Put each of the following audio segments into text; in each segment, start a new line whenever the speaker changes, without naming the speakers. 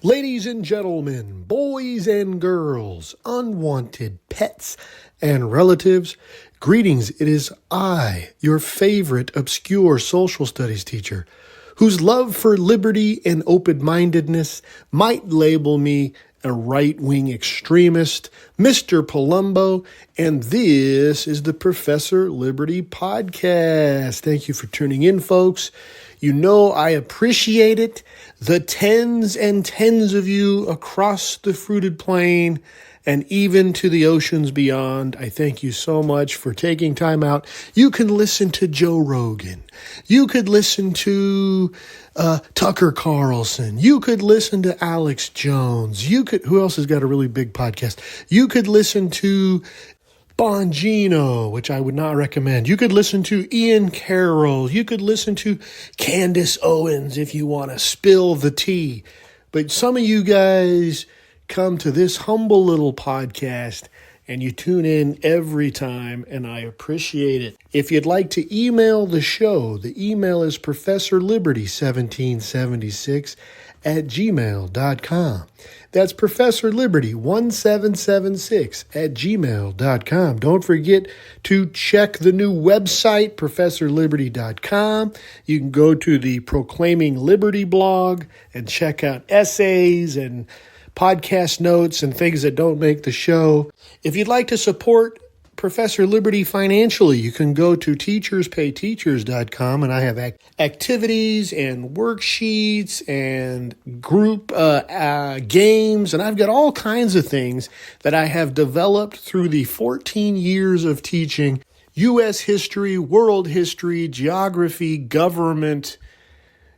Ladies and gentlemen, boys and girls, unwanted pets and relatives, greetings. It is I, your favorite obscure social studies teacher, whose love for liberty and open-mindedness might label me a right-wing extremist, Mr. Palumbo, and this is the Professor Liberty Podcast. Thank you for tuning in, folks. You know I appreciate it. The tens and tens of you across the fruited plain and even to the oceans beyond, I thank you so much for taking time out. You can listen to Joe Rogan. You could listen to Tucker Carlson. You could listen to Alex Jones. Who else has got a really big podcast? You could listen to Bongino, which I would not recommend. You could listen to Ian Carroll. You could listen to Candace Owens if you want to spill the tea. But some of you guys come to this humble little podcast and you tune in every time, and I appreciate it. If you'd like to email the show, the email is professorliberty1776@gmail.com. That's professorliberty1776@gmail.com. Don't forget to check the new website, professorliberty.com. You can go to the Proclaiming Liberty blog and check out essays and podcast notes and things that don't make the show. If you'd like to support Professor Liberty financially, you can go to teacherspayteachers.com, and I have activities and worksheets and group games, and I've got all kinds of things that I have developed through the 14 years of teaching U.S. history, world history, geography, government,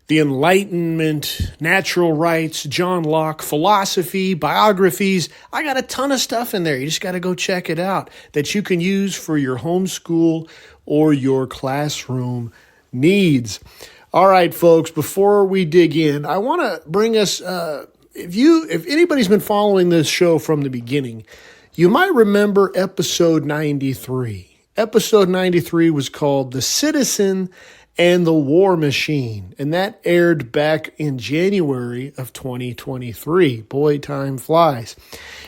the Enlightenment, natural rights, John Locke, philosophy, biographies. I got a ton of stuff in there. You just got to go check it out that you can use for your homeschool or your classroom needs. All right, folks, before we dig in, I want to bring us, if anybody's been following this show from the beginning, you might remember episode 93. Episode 93 was called The Citizen and the War Machine, and that aired back in January of 2023. Boy, time flies.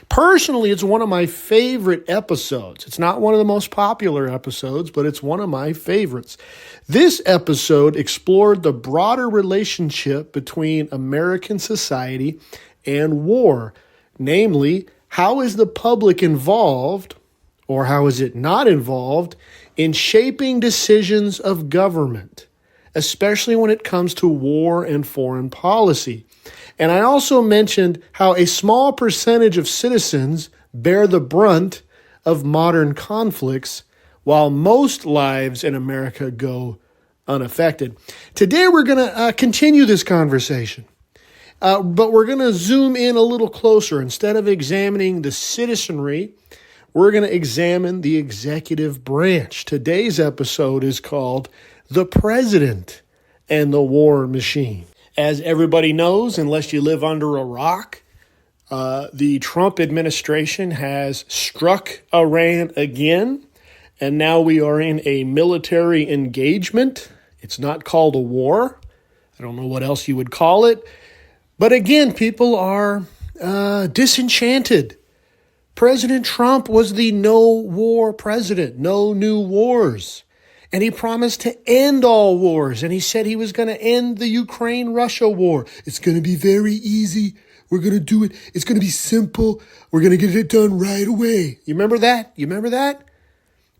Personally, it's one of my favorite episodes. It's not one of the most popular episodes, but it's one of my favorites. This episode explored the broader relationship between American society and war. Namely, how is the public involved, or how is it not involved, in shaping decisions of government, especially when it comes to war and foreign policy. And I also mentioned how a small percentage of citizens bear the brunt of modern conflicts, while most lives in America go unaffected. Today we're going to continue this conversation, but we're going to zoom in a little closer. Instead of examining the citizenry, we're going to examine the executive branch. Today's episode is called The President and the War Machine. As everybody knows, unless you live under a rock, the Trump administration has struck Iran again, and now we are in a military engagement. It's not called a war. I don't know what else you would call it. But again, people are disenchanted. President Trump was the no-war president, no new wars. And he promised to end all wars. And he said he was going to end the Ukraine-Russia war. It's going to be very easy. We're going to do it. It's going to be simple. We're going to get it done right away. You remember that?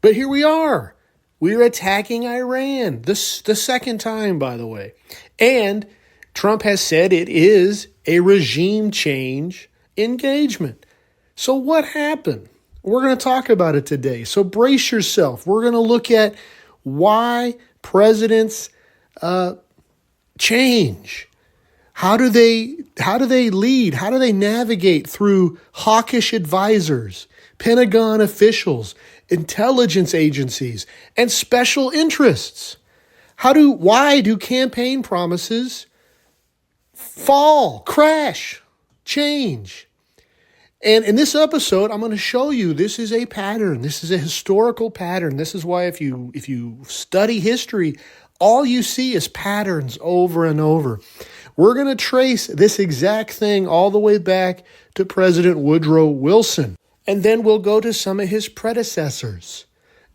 But here we are. We're attacking Iran. The second time, by the way. And Trump has said it is a regime change engagement. So what happened? We're going to talk about it today. So brace yourself. We're going to look at why presidents change. How do they lead? How do they navigate through hawkish advisors, Pentagon officials, intelligence agencies, and special interests? Why do campaign promises fall, crash, change? And in this episode, I'm going to show you this is a pattern. This is a historical pattern. This is why if you study history, all you see is patterns over and over. We're going to trace this exact thing all the way back to President Woodrow Wilson. And then we'll go to some of his predecessors.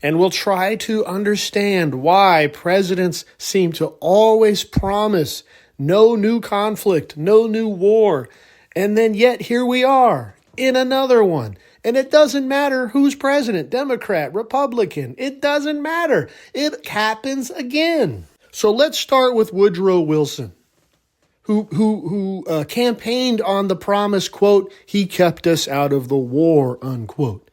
And we'll try to understand why presidents seem to always promise no new conflict, no new war. And then yet here we are in another one. And it doesn't matter who's president, Democrat, Republican. It doesn't matter. It happens again. So let's start with Woodrow Wilson, who campaigned on the promise, quote, he kept us out of the war, unquote.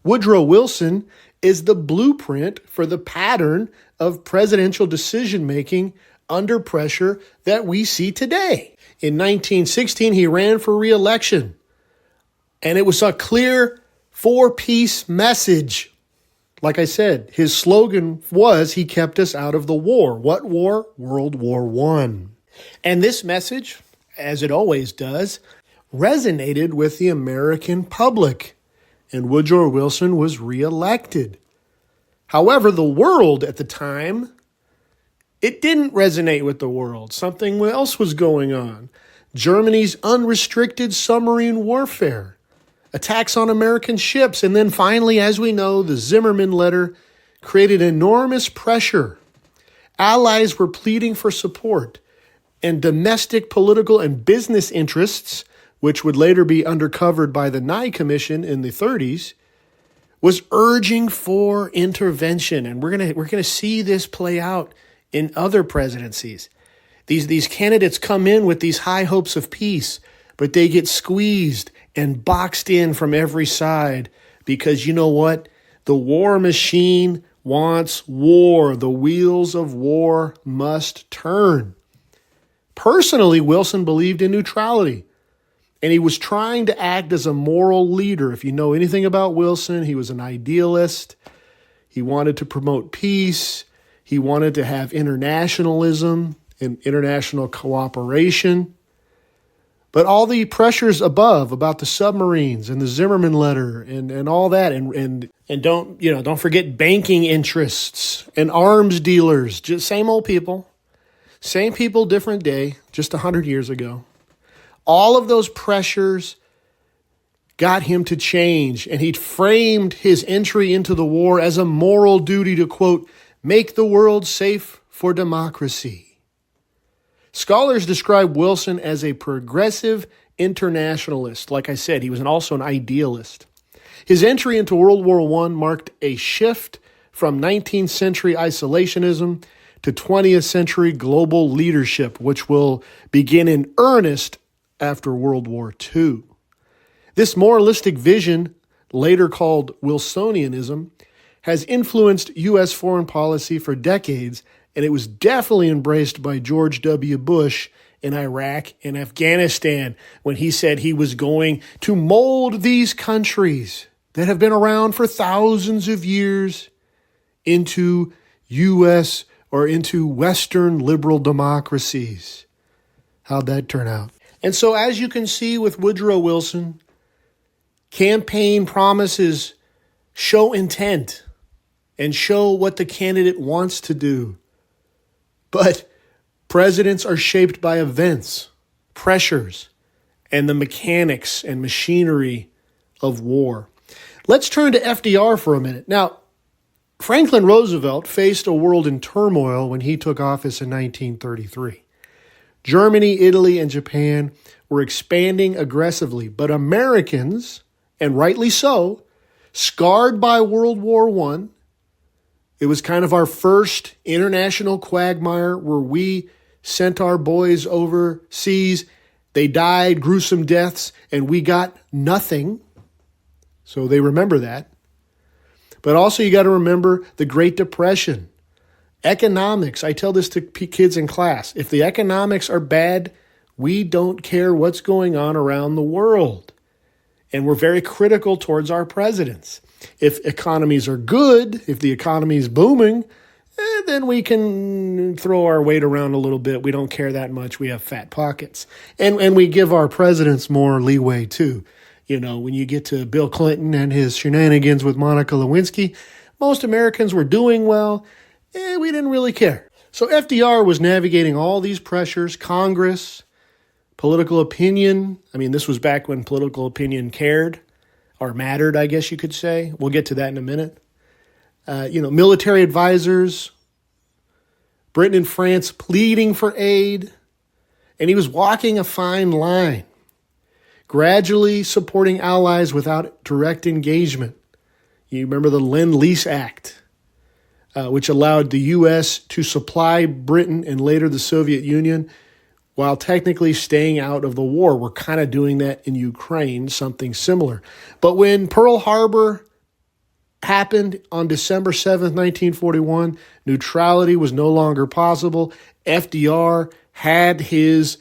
Woodrow Wilson is the blueprint for the pattern of presidential decision-making under pressure that we see today. In 1916, he ran for re-election, and it was a clear four-piece message. Like I said, his slogan was, he kept us out of the war. What war? World War I. And this message, as it always does, resonated with the American public, and Woodrow Wilson was reelected. However, the world at the time, it didn't resonate with the world. Something else was going on. Germany's unrestricted submarine warfare, attacks on American ships, and then finally, as we know, the Zimmerman letter created enormous pressure. Allies were pleading for support, and domestic political and business interests, which would later be undercovered by the Nye Commission in the 30s, was urging for intervention. And we're gonna see this play out in other presidencies. These candidates come in with these high hopes of peace, but they get squeezed and boxed in from every side because you know what? The war machine wants war. The wheels of war must turn. Personally, Wilson believed in neutrality, and he was trying to act as a moral leader. If you know anything about Wilson, he was an idealist. He wanted to promote peace. He wanted to have internationalism and international cooperation. But all the pressures above about the submarines and the Zimmerman letter and all that, and don't forget banking interests and arms dealers, just same old people. Same people, different day, just 100 years ago. All of those pressures got him to change, and he framed his entry into the war as a moral duty to, quote, make the world safe for democracy. Scholars describe Wilson as a progressive internationalist. Like I said, he was also an idealist. His entry into World War I marked a shift from 19th century isolationism to 20th century global leadership, which will begin in earnest after World War II. This moralistic vision, later called Wilsonianism, has influenced U.S. foreign policy for decades, and it was definitely embraced by George W. Bush in Iraq and Afghanistan when he said he was going to mold these countries that have been around for thousands of years into U.S. or into Western liberal democracies. How'd that turn out? And so as you can see with Woodrow Wilson, campaign promises show intent and show what the candidate wants to do. But presidents are shaped by events, pressures, and the mechanics and machinery of war. Let's turn to FDR for a minute. Now, Franklin Roosevelt faced a world in turmoil when he took office in 1933. Germany, Italy, and Japan were expanding aggressively, but Americans, and rightly so, scarred by World War I, it was kind of our first international quagmire where we sent our boys overseas. They died gruesome deaths, and we got nothing. So they remember that. But also you got to remember the Great Depression. Economics, I tell this to kids in class. If the economics are bad, we don't care what's going on around the world. And we're very critical towards our presidents. If economies are good, if the economy is booming, then we can throw our weight around a little bit. We don't care that much. We have fat pockets. And we give our presidents more leeway too. You know, when you get to Bill Clinton and his shenanigans with Monica Lewinsky, most Americans were doing well. We didn't really care. So FDR was navigating all these pressures, Congress, political opinion. I mean, this was back when political opinion cared or mattered, I guess you could say. We'll get to that in a minute. Military advisors, Britain and France pleading for aid. And he was walking a fine line, gradually supporting allies without direct engagement. You remember the Lend-Lease Act, which allowed the U.S. to supply Britain and later the Soviet Union while technically staying out of the war. We're kind of doing that in Ukraine, something similar. But when Pearl Harbor happened on December 7th, 1941, neutrality was no longer possible. FDR had his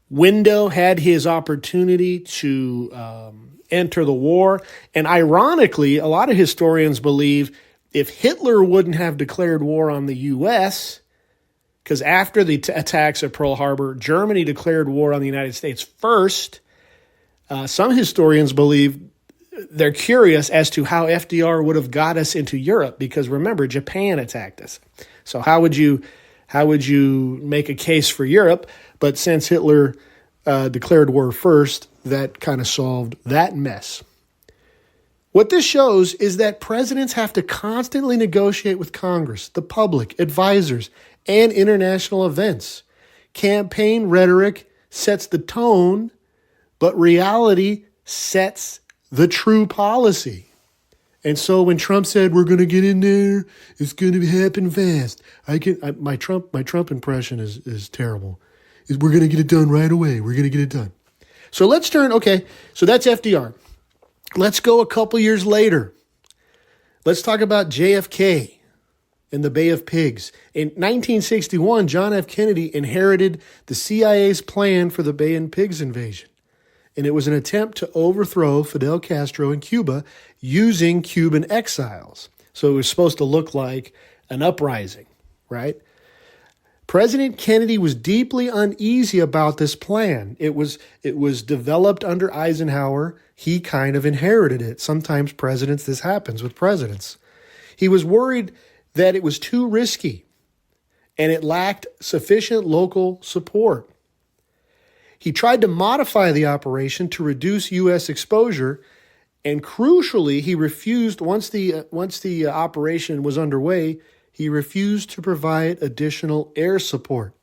window, had his opportunity to enter the war. And ironically, a lot of historians believe if Hitler wouldn't have declared war on the U.S., because after the attacks at Pearl Harbor, Germany declared war on the United States first, some historians believe they're curious as to how FDR would have got us into Europe, because remember, Japan attacked us. So how would you make a case for Europe? But since Hitler declared war first, that kind of solved that mess. What this shows is that presidents have to constantly negotiate with Congress, the public, advisors, and international events. Campaign rhetoric sets the tone, but reality sets the true policy. And so when Trump said, we're going to get in there, it's going to happen fast. My Trump impression is terrible. We're going to get it done right away. We're going to get it done. So let's turn, so that's FDR. Let's go a couple years later. Let's talk about JFK and the Bay of Pigs. In 1961, John F. Kennedy inherited the CIA's plan for the Bay of Pigs invasion. And it was an attempt to overthrow Fidel Castro in Cuba using Cuban exiles. So it was supposed to look like an uprising, right? President Kennedy was deeply uneasy about this plan. It was developed under Eisenhower. He kind of inherited it. Sometimes this happens with presidents. He was worried that it was too risky and it lacked sufficient local support. He tried to modify the operation to reduce U.S. exposure, and crucially, he refused, once the operation was underway, he refused to provide additional air support,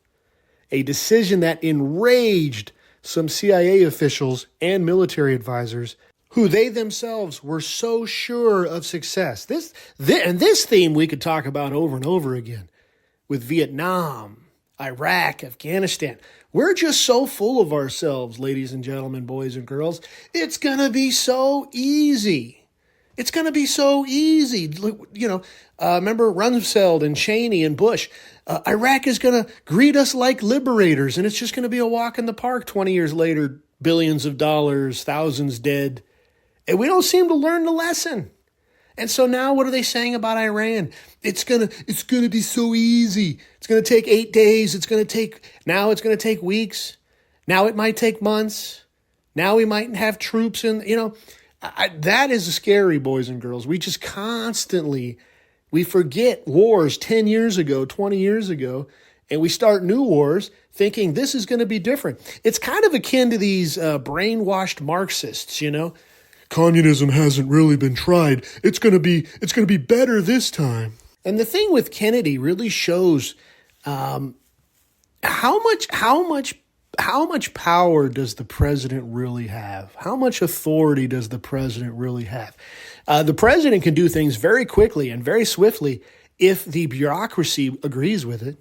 a decision that enraged some CIA officials and military advisors who they themselves were so sure of success. This theme we could talk about over and over again with Vietnam, Iraq, Afghanistan. We're just so full of ourselves, ladies and gentlemen, boys and girls. It's going to be so easy. It's going to be so easy. Remember Rumsfeld and Cheney and Bush. Iraq is going to greet us like liberators, and it's just going to be a walk in the park 20 years later, billions of dollars, thousands dead. And we don't seem to learn the lesson. And so now what are they saying about Iran? It's gonna be so easy. It's going to take 8 days. Now it's going to take weeks. Now it might take months. Now we might have troops in, that is scary, boys and girls. We just we forget wars 10 years ago, 20 years ago, and we start new wars thinking this is going to be different. It's kind of akin to these brainwashed Marxists, Communism hasn't really been tried. It's going to be better this time. And the thing with Kennedy really shows how much power does the president really have? How much authority does the president really have? The president can do things very quickly and very swiftly if the bureaucracy agrees with it,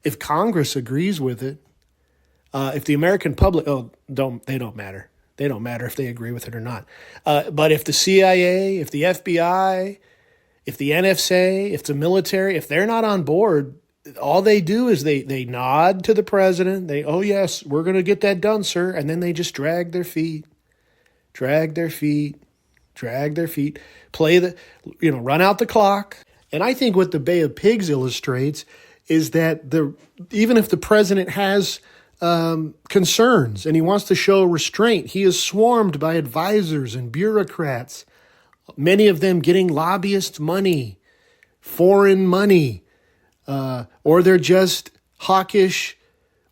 if Congress agrees with it, if the American public, they don't matter. They don't matter if they agree with it or not. But if the CIA, if the FBI, if the NSA, if the military, if they're not on board, all they do is they nod to the president. Oh, yes, we're going to get that done, sir. And then they just drag their feet, run out the clock. And I think what the Bay of Pigs illustrates is that even if the president has concerns and he wants to show restraint, he is swarmed by advisors and bureaucrats, many of them getting lobbyist money, foreign money, or they're just hawkish,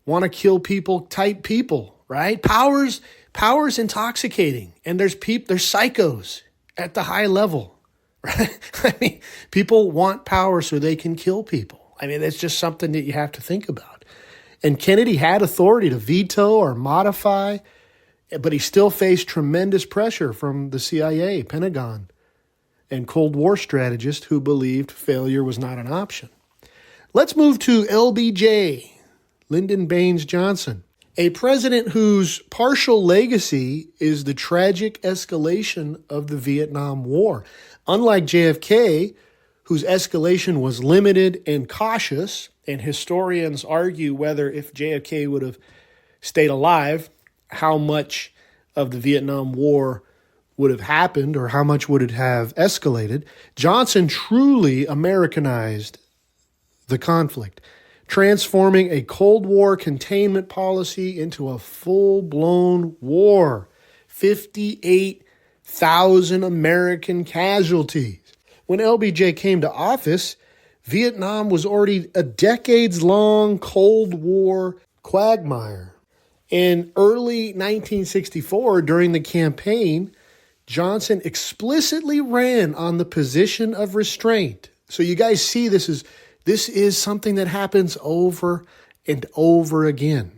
want to kill people type people, right? Power's intoxicating, and there's psychos at the high level, right? I mean, people want power so they can kill people. I mean, that's just something that you have to think about. And Kennedy had authority to veto or modify, but he still faced tremendous pressure from the CIA, Pentagon, and Cold War strategists who believed failure was not an option. Let's move to LBJ, Lyndon Baines Johnson, a president whose partial legacy is the tragic escalation of the Vietnam War. Unlike JFK, whose escalation was limited and cautious, and historians argue whether if JFK would have stayed alive, how much of the Vietnam War would have happened or how much would it have escalated, Johnson truly Americanized the conflict, transforming a Cold War containment policy into a full-blown war. 58,000 American casualties. When LBJ came to office, Vietnam was already a decades-long Cold War quagmire. In early 1964, during the campaign, Johnson explicitly ran on the position of restraint. So you guys see this is something that happens over and over again.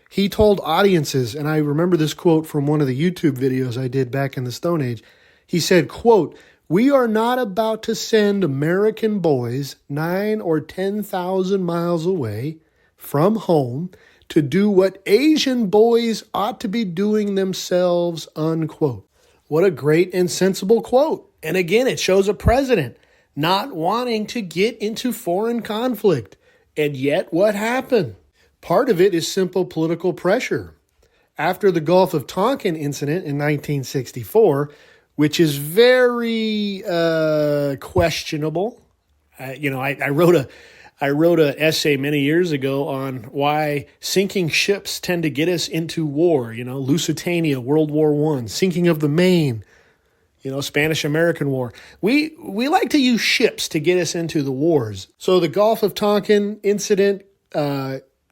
He told audiences, and I remember this quote from one of the YouTube videos I did back in the Stone Age. He said, quote, "We are not about to send American boys 9,000 or 10,000 miles away from home to do what Asian boys ought to be doing themselves," unquote. What a great and sensible quote. And again, it shows a president not wanting to get into foreign conflict. And yet, what happened? Part of it is simple political pressure. After the Gulf of Tonkin incident in 1964, which is very questionable. I wrote an essay many years ago on why sinking ships tend to get us into war. Lusitania, World War I, sinking of the Maine, Spanish-American War. We like to use ships to get us into the wars. So the Gulf of Tonkin incident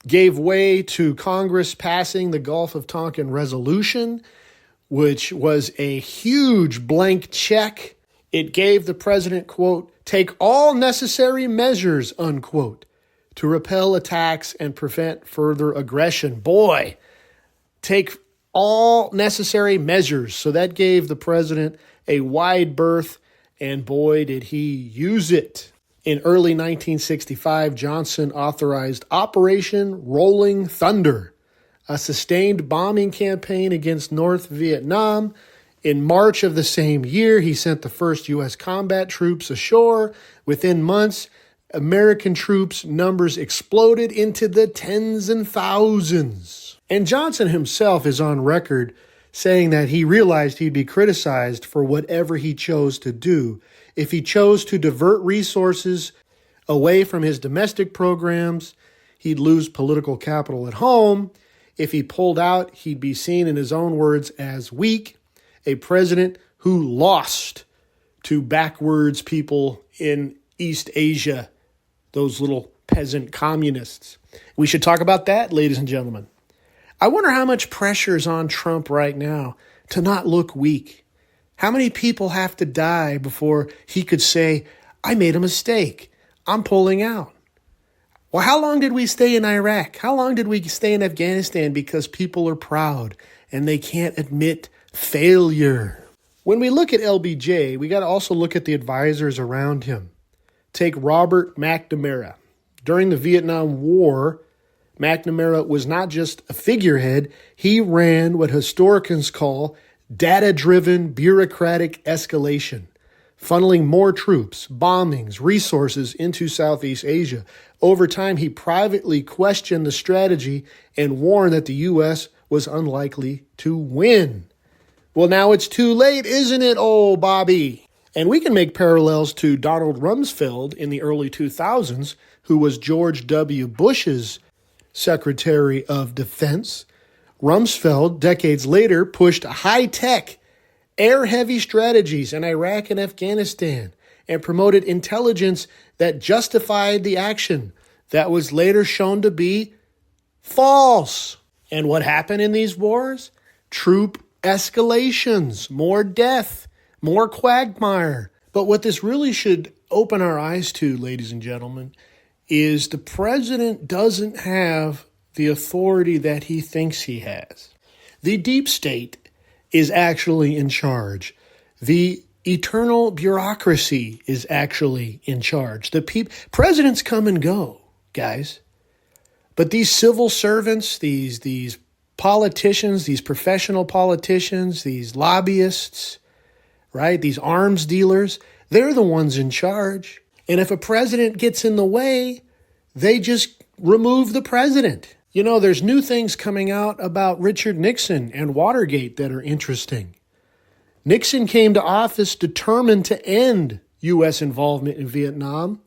gave way to Congress passing the Gulf of Tonkin Resolution, which was a huge blank check. It gave the president, quote, "take all necessary measures," unquote, to repel attacks and prevent further aggression. Boy, take all necessary measures. So that gave the president a wide berth, and boy, did he use it. In early 1965, Johnson authorized Operation Rolling Thunder, a sustained bombing campaign against North Vietnam. In March of the same year, he sent the first U.S. combat troops ashore. Within months, American troops' numbers exploded into the tens and thousands. And Johnson himself is on record saying that he realized he'd be criticized for whatever he chose to do. If he chose to divert resources away from his domestic programs, he'd lose political capital at home. If he pulled out, he'd be seen, in his own words, as weak, a president who lost to backwards people in East Asia, those little peasant communists. We should talk about that, ladies and gentlemen. I wonder how much pressure is on Trump right now to not look weak. How many people have to die before he could say, "I made a mistake. I'm pulling out"? Well, how long did we stay in Iraq? How long did we stay in Afghanistan because people are proud and they can't admit failure? When we look at LBJ, we got to also look at the advisors around him. Take Robert McNamara. During the Vietnam War, McNamara was not just a figurehead, he ran what historians call data-driven bureaucratic escalation, funneling more troops, bombings, resources into Southeast Asia. Over time, he privately questioned the strategy and warned that the U.S. was unlikely to win. Well, now it's too late, isn't it, old Bobby? And we can make parallels to Donald Rumsfeld in the early 2000s, who was George W. Bush's Secretary of Defense. Rumsfeld, decades later, pushed high-tech, air-heavy strategies in Iraq and Afghanistan and promoted intelligence that justified the action that was later shown to be false. And what happened in these wars? Troop escalations, more death, more quagmire. But what this really should open our eyes to, ladies and gentlemen, is the president doesn't have the authority that he thinks he has. The deep state is actually in charge. The eternal bureaucracy is actually in charge. Presidents come and go, guys. But these civil servants, these politicians, these professional politicians, these lobbyists, right? These arms dealers, they're the ones in charge. And if a president gets in the way, they just remove the president. You know, there's new things coming out about Richard Nixon and Watergate that are interesting. Nixon came to office determined to end U.S. involvement in Vietnam.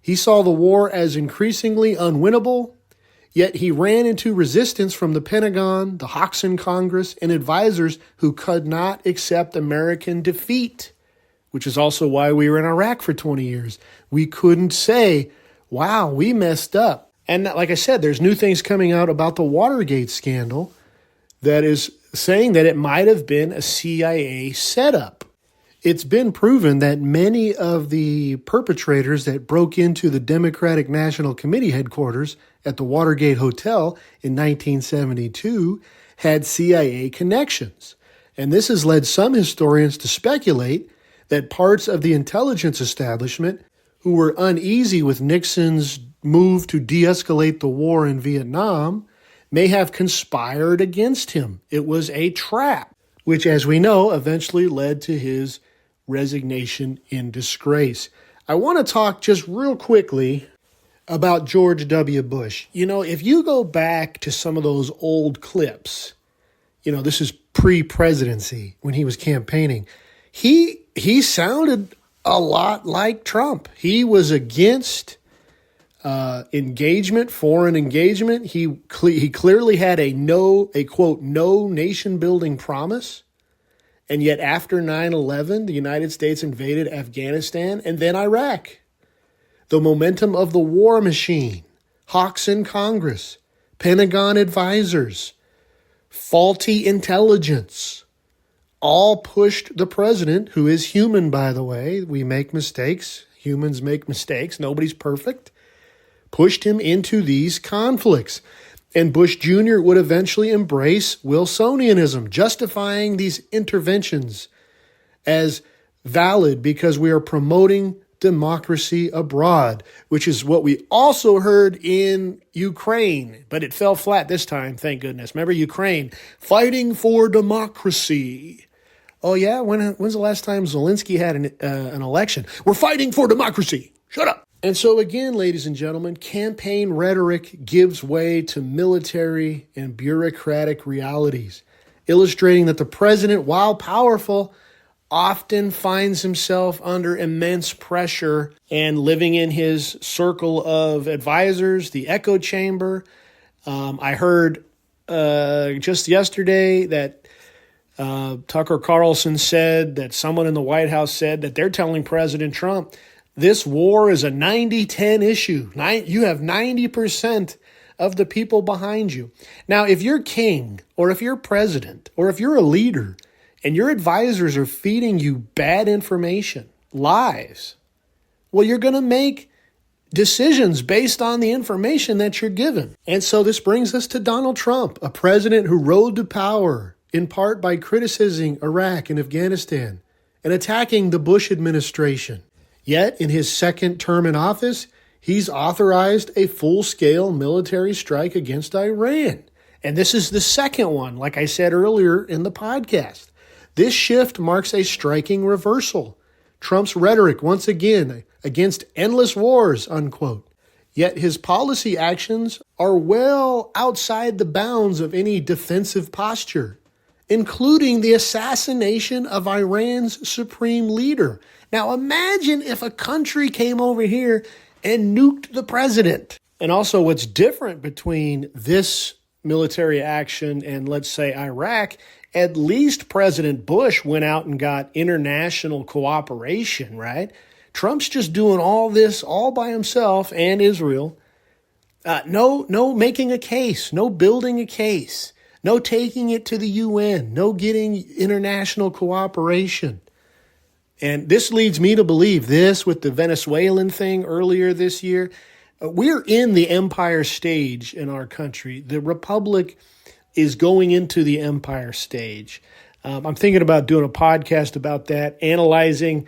He saw the war as increasingly unwinnable, yet he ran into resistance from the Pentagon, the hawkish Congress, and advisors who could not accept American defeat, which is also why we were in Iraq for 20 years. We couldn't say, wow, we messed up. And like I said, there's new things coming out about the Watergate scandal that is saying that it might have been a CIA setup. It's been proven that many of the perpetrators that broke into the Democratic National Committee headquarters at the Watergate Hotel in 1972 had CIA connections. And this has led some historians to speculate that parts of the intelligence establishment who were uneasy with Nixon's move to de-escalate the war in Vietnam may have conspired against him. It was a trap, which, as we know, eventually led to his resignation in disgrace. I want to talk just real quickly about George W. Bush. You know, if you go back to some of those old clips, you know, this is pre-presidency when he was campaigning, he sounded a lot like Trump. He was against engagement, foreign engagement. He clearly had a quote, no nation building promise. And yet after 9/11, the United States invaded Afghanistan and then Iraq. The momentum of the war machine, hawks in Congress, Pentagon advisors, faulty intelligence, all pushed the president, who is human, by the way. We make mistakes. Humans make mistakes. Nobody's perfect. Pushed him into these conflicts. And Bush Jr. would eventually embrace Wilsonianism, justifying these interventions as valid because we are promoting democracy abroad, which is what we also heard in Ukraine. But it fell flat this time, thank goodness. Remember Ukraine, fighting for democracy. Oh yeah, when's the last time Zelensky had an election? We're fighting for democracy. Shut up. And so again, ladies and gentlemen, campaign rhetoric gives way to military and bureaucratic realities, illustrating that the president, while powerful, often finds himself under immense pressure and living in his circle of advisors, the echo chamber. I heard just yesterday that Tucker Carlson said that someone in the White House said that they're telling President Trump, this war is a 90-10 issue. You have 90% of the people behind you. Now, if you're king or if you're president or if you're a leader and your advisors are feeding you bad information, lies, well, you're going to make decisions based on the information that you're given. And so this brings us to Donald Trump, a president who rode to power in part by criticizing Iraq and Afghanistan and attacking the Bush administration. Yet, in his second term in office, he's authorized a full-scale military strike against Iran. And this is the second one, like I said earlier in the podcast. This shift marks a striking reversal. Trump's rhetoric, once again, against endless wars, unquote. Yet his policy actions are well outside the bounds of any defensive posture, including the assassination of Iran's supreme leader. Now imagine if a country came over here and nuked the president. And also what's different between this military action and, let's say, Iraq, at least President Bush went out and got international cooperation, right? Trump's just doing all this all by himself and Israel. No making a case, no building a case, no taking it to the UN, no getting international cooperation. And this leads me to believe this with the Venezuelan thing earlier this year. We're in the empire stage in our country. The republic is going into the empire stage. I'm thinking about doing a podcast about that, analyzing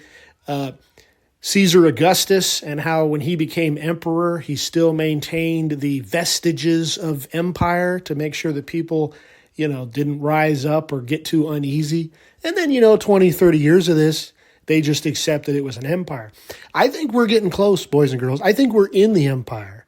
Caesar Augustus and how when he became emperor, he still maintained the vestiges of empire to make sure that people, didn't rise up or get too uneasy. And then, 20, 30 years of this, they just accepted it was an empire. I think we're getting close, boys and girls. I think we're in the empire.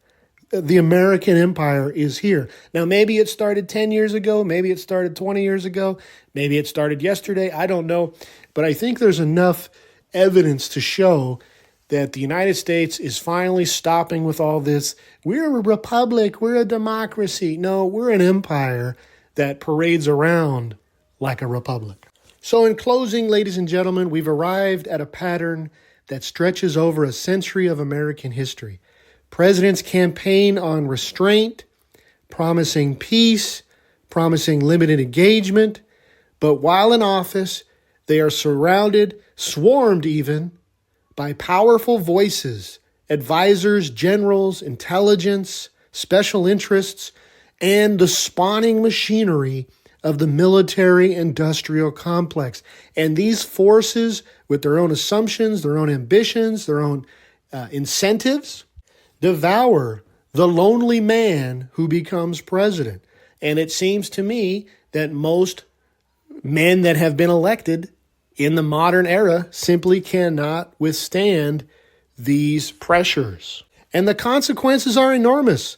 The American empire is here. Now, maybe it started 10 years ago. Maybe it started 20 years ago. Maybe it started yesterday. I don't know. But I think there's enough evidence to show that the United States is finally stopping with all this. We're a republic. We're a democracy. No, we're an empire that parades around like a republic. So in closing, ladies and gentlemen, we've arrived at a pattern that stretches over a century of American history. Presidents campaign on restraint, promising peace, promising limited engagement, but while in office, they are surrounded, swarmed even, by powerful voices, advisors, generals, intelligence, special interests, and the spawning machinery of the military-industrial complex. And these forces, with their own assumptions, their own ambitions, their own incentives, devour the lonely man who becomes president. And it seems to me that most men that have been elected in the modern era simply cannot withstand these pressures. And the consequences are enormous.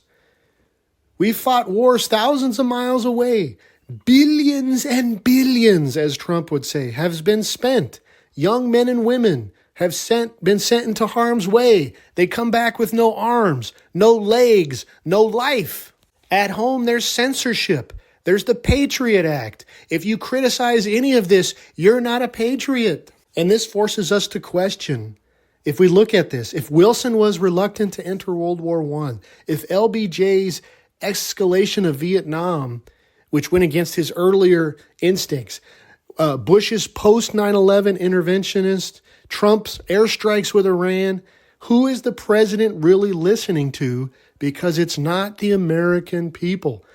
We've fought wars thousands of miles away. Billions and billions, as Trump would say, have been spent. Young men and women have been sent into harm's way. They come back with no arms, no legs, no life. At home, there's censorship. There's the Patriot Act. If you criticize any of this, you're not a patriot. And this forces us to question, if we look at this, if Wilson was reluctant to enter World War I, if LBJ's escalation of Vietnam, which went against his earlier instincts, Bush's post-9/11 interventionist, Trump's airstrikes with Iran, who is the president really listening to? Because it's not the American people.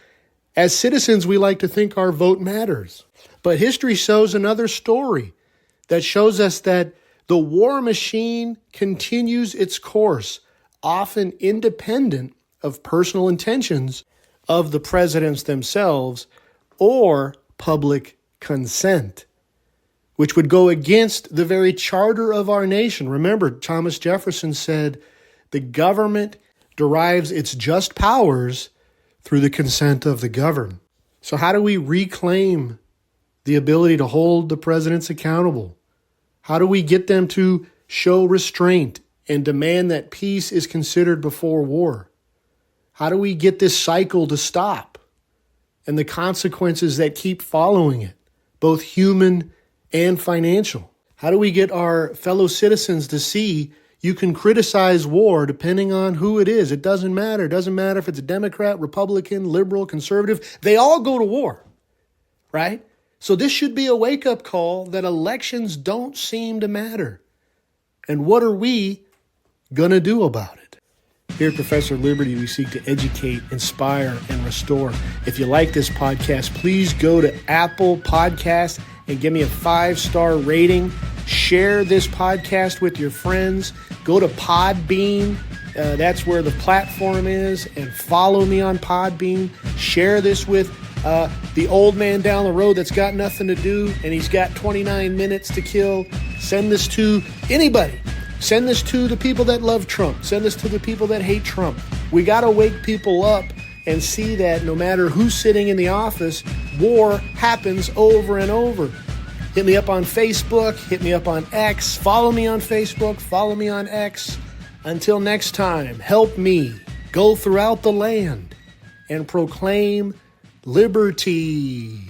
As citizens, we like to think our vote matters. But history shows another story that shows us that the war machine continues its course, often independent of personal intentions of the presidents themselves or public consent, which would go against the very charter of our nation. Remember, Thomas Jefferson said, the government derives its just powers through the consent of the governed. So how do we reclaim the ability to hold the presidents accountable? How do we get them to show restraint and demand that peace is considered before war? How do we get this cycle to stop and the consequences that keep following it, both human and financial? How do we get our fellow citizens to see you can criticize war depending on who it is? It doesn't matter. It doesn't matter if it's a Democrat, Republican, liberal, conservative. They all go to war, right? So this should be a wake-up call that elections don't seem to matter. And what are we going to do about it? Here at Professor Liberty, we seek to educate, inspire, and restore. If you like this podcast, please go to Apple Podcasts and give me a 5-star rating. Share this podcast with your friends. Go to Podbean. That's where the platform is. And follow me on Podbean. Share this with the old man down the road that's got nothing to do and he's got 29 minutes to kill. Send this to anybody. Send this to the people that love Trump. Send this to the people that hate Trump. We got to wake people up and see that no matter who's sitting in the office, war happens over and over. Hit me up on Facebook. Hit me up on X. Follow me on Facebook. Follow me on X. Until next time, help me go throughout the land and proclaim liberty.